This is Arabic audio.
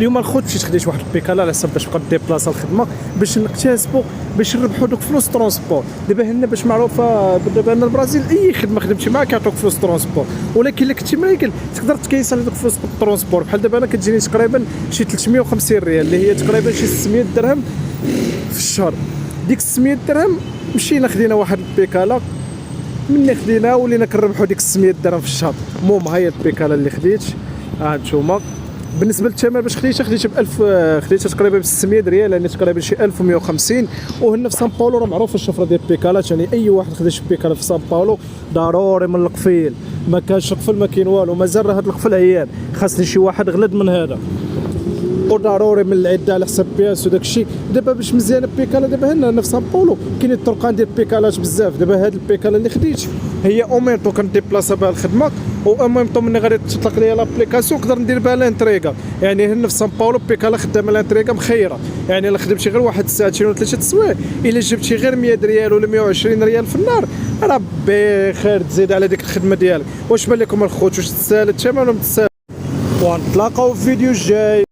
اليوم الخوت مشيت خديت واحد البيكالا على حسب باش نبقى ديبلاصا الخدمه باش نكتسبوا باش نربحوا دوك فلوس ترونسبور. دابا هنا باش معروفه دابا ان البرازيل اي خدمه خدمتي معاك كيعطوك فلوس ترونسبور، ولكن الا كنتي مرايكل تقدر تكيس على دوك فلوس الترونسبور. بحال دابا انا كتجيني تقريبا شي 350 ريال اللي هي تقريبا شي 600 درهم في الشهر. ديك 600 درهم مشينا خدينا واحد البيكالا، مني خدينا ولينا كنربحوا ديك 600 درهم في الشهر. المهم ها هي البيكالا اللي خديت، ها نتوما. بالنسبه للثمن باش خديتها ب 1000، خديتها تقريبا ب 600 ريال، يعني تقريبا شي 1150. وهنا في سان باولو راه معروفه الشفره ديال البيكالات، يعني اي واحد خديت شي بيكالا في سان باولو ضروري من القفيل، ما كانش قفل ما كاين والو، مازال راه هاد القفل عيان، خاصني شي واحد غلد من هذا، وضروري من العده على حساب بياس وداك الشيء. دابا باش مزيانه البيكالا دابا هنا في سان باولو كاين الطرقان ديال البيكالات بزاف. دابا هاد البيكالا اللي خديت هي اوميتو كنديبلاصا بها الخدمه، واميمطو ملي غادي تطلق لي لابليكاسيون نقدر ندير بها لانتريغا. يعني هنا في سان باولو بيكالا خدامه لانتريغا مخيره، يعني الا خدمتي غير واحد الساعتين ولا 3 السوايع، الا جبتي غير 100 ريال ولا 120 ريال في النهار راه بخير تزيد على ديك الخدمه ديالك. واش بان لكم الخوت؟ واش تستاهل الثمن ولا ما تستاهل؟ ونتلاقاو في فيديو جاي.